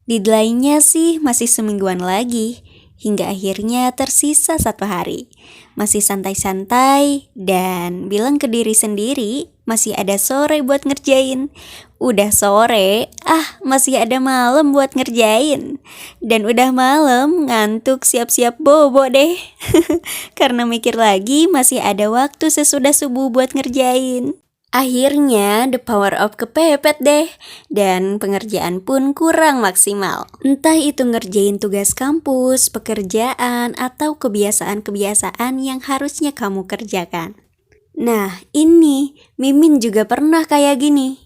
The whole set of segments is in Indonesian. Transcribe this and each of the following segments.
Deadline-nya sih masih semingguan lagi, hingga akhirnya tersisa 1 hari. Masih santai-santai dan bilang ke diri sendiri masih ada sore buat ngerjain. Udah sore, masih ada malam buat ngerjain. Dan udah malam, ngantuk siap-siap bobo deh. Karena mikir lagi masih ada waktu sesudah subuh buat ngerjain. Akhirnya the power of kepepet deh, dan pengerjaan pun kurang maksimal. Entah itu ngerjain tugas kampus, pekerjaan, atau kebiasaan-kebiasaan yang harusnya kamu kerjakan. Nah, ini Mimin juga pernah kayak gini.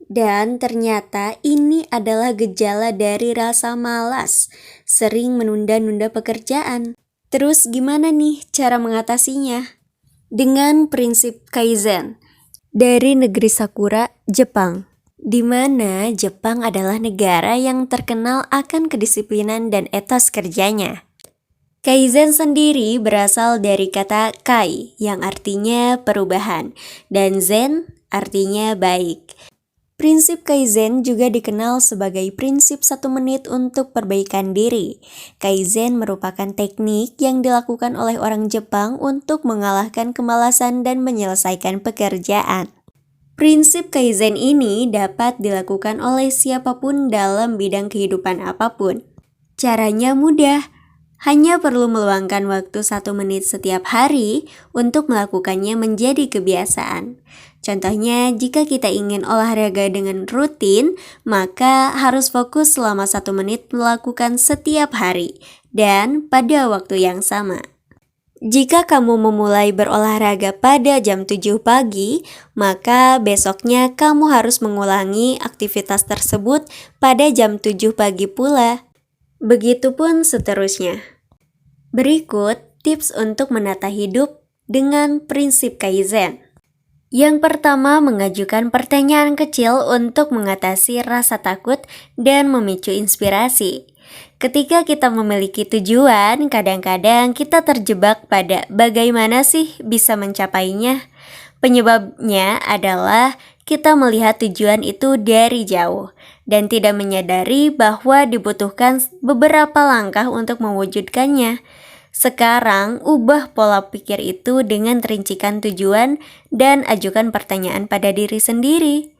Dan ternyata ini adalah gejala dari rasa malas, sering menunda-nunda pekerjaan. Terus gimana nih cara mengatasinya? Dengan prinsip Kaizen dari negeri Sakura, Jepang, di mana Jepang adalah negara yang terkenal akan kedisiplinan dan etos kerjanya. Kaizen sendiri berasal dari kata kai yang artinya perubahan dan zen artinya baik. Prinsip Kaizen juga dikenal sebagai prinsip 1 menit untuk perbaikan diri. Kaizen merupakan teknik yang dilakukan oleh orang Jepang untuk mengalahkan kemalasan dan menyelesaikan pekerjaan. Prinsip Kaizen ini dapat dilakukan oleh siapapun dalam bidang kehidupan apapun. Caranya mudah. Hanya perlu meluangkan waktu 1 menit setiap hari untuk melakukannya menjadi kebiasaan. Contohnya, jika kita ingin olahraga dengan rutin, maka harus fokus selama 1 menit melakukan setiap hari dan pada waktu yang sama. Jika kamu memulai berolahraga pada jam 7 pagi, maka besoknya kamu harus mengulangi aktivitas tersebut pada jam 7 pagi pula. Begitupun seterusnya. Berikut tips untuk menata hidup dengan prinsip Kaizen. Yang pertama, mengajukan pertanyaan kecil untuk mengatasi rasa takut dan memicu inspirasi. Ketika kita memiliki tujuan, kadang-kadang kita terjebak pada bagaimana sih bisa mencapainya. Penyebabnya adalah kita melihat tujuan itu dari jauh dan tidak menyadari bahwa dibutuhkan beberapa langkah untuk mewujudkannya. Sekarang, ubah pola pikir itu dengan rincikan tujuan dan ajukan pertanyaan pada diri sendiri.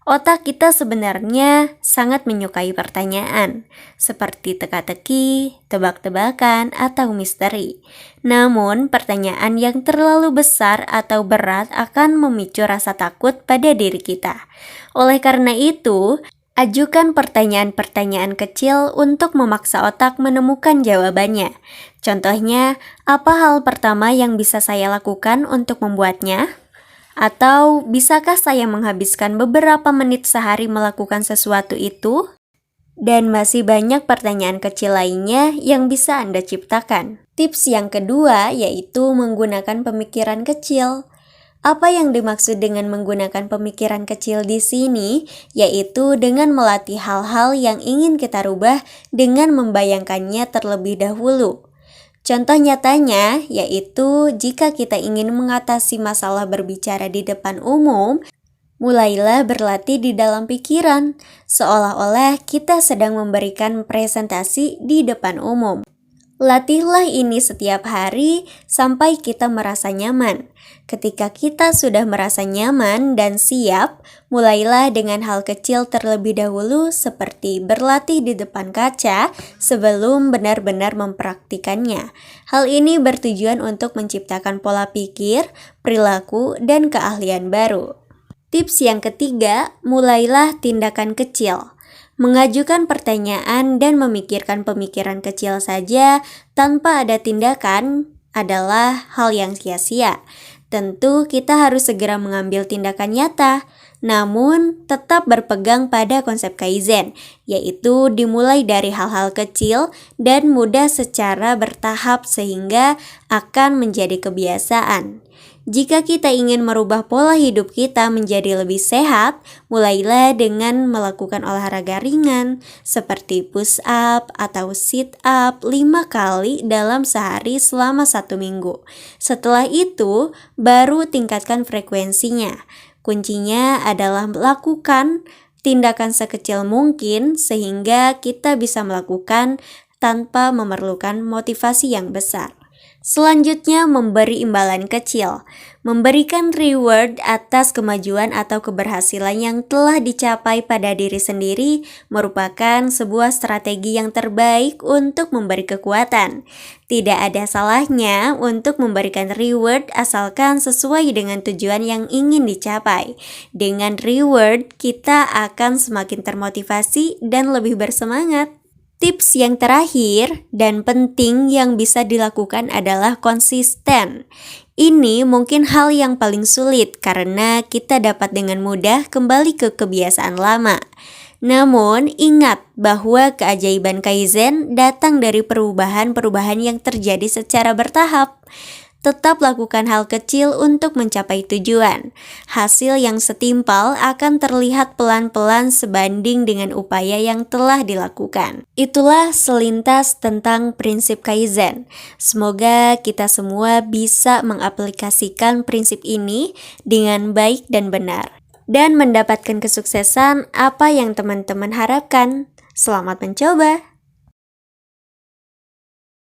Otak kita sebenarnya sangat menyukai pertanyaan, seperti teka-teki, tebak-tebakan, atau misteri. Namun, pertanyaan yang terlalu besar atau berat akan memicu rasa takut pada diri kita. Oleh karena itu, ajukan pertanyaan-pertanyaan kecil untuk memaksa otak menemukan jawabannya. Contohnya, apa hal pertama yang bisa saya lakukan untuk membuatnya? Atau bisakah saya menghabiskan beberapa menit sehari melakukan sesuatu itu? Dan masih banyak pertanyaan kecil lainnya yang bisa Anda ciptakan. Tips yang kedua yaitu menggunakan pemikiran kecil. Apa yang dimaksud dengan menggunakan pemikiran kecil di sini? Yaitu dengan melatih hal-hal yang ingin kita rubah dengan membayangkannya terlebih dahulu. Contoh nyatanya yaitu jika kita ingin mengatasi masalah berbicara di depan umum, mulailah berlatih di dalam pikiran, seolah-olah kita sedang memberikan presentasi di depan umum. Latihlah ini setiap hari sampai kita merasa nyaman. Ketika kita sudah merasa nyaman dan siap, mulailah dengan hal kecil terlebih dahulu seperti berlatih di depan kaca sebelum benar-benar mempraktikannya. Hal ini bertujuan untuk menciptakan pola pikir, perilaku, dan keahlian baru. Tips yang ketiga, mulailah tindakan kecil. Mengajukan pertanyaan dan memikirkan pemikiran kecil saja tanpa ada tindakan adalah hal yang sia-sia. Tentu kita harus segera mengambil tindakan nyata, namun tetap berpegang pada konsep Kaizen, yaitu dimulai dari hal-hal kecil dan mudah secara bertahap sehingga akan menjadi kebiasaan. Jika kita ingin merubah pola hidup kita menjadi lebih sehat, mulailah dengan melakukan olahraga ringan seperti push up atau sit up 5 kali dalam sehari selama 1 minggu. Setelah itu, baru tingkatkan frekuensinya. Kuncinya adalah lakukan tindakan sekecil mungkin sehingga kita bisa melakukan tanpa memerlukan motivasi yang besar. Selanjutnya, memberi imbalan kecil. Memberikan reward atas kemajuan atau keberhasilan yang telah dicapai pada diri sendiri merupakan sebuah strategi yang terbaik untuk memberi kekuatan. Tidak ada salahnya untuk memberikan reward asalkan sesuai dengan tujuan yang ingin dicapai. Dengan reward, kita akan semakin termotivasi dan lebih bersemangat. Tips yang terakhir dan penting yang bisa dilakukan adalah konsisten. Ini mungkin hal yang paling sulit karena kita dapat dengan mudah kembali ke kebiasaan lama. Namun, ingat bahwa keajaiban Kaizen datang dari perubahan-perubahan yang terjadi secara bertahap. Tetap lakukan hal kecil untuk mencapai tujuan. Hasil yang setimpal akan terlihat pelan-pelan sebanding dengan upaya yang telah dilakukan. Itulah selintas tentang prinsip Kaizen. Semoga kita semua bisa mengaplikasikan prinsip ini dengan baik dan benar, dan mendapatkan kesuksesan apa yang teman-teman harapkan. Selamat mencoba!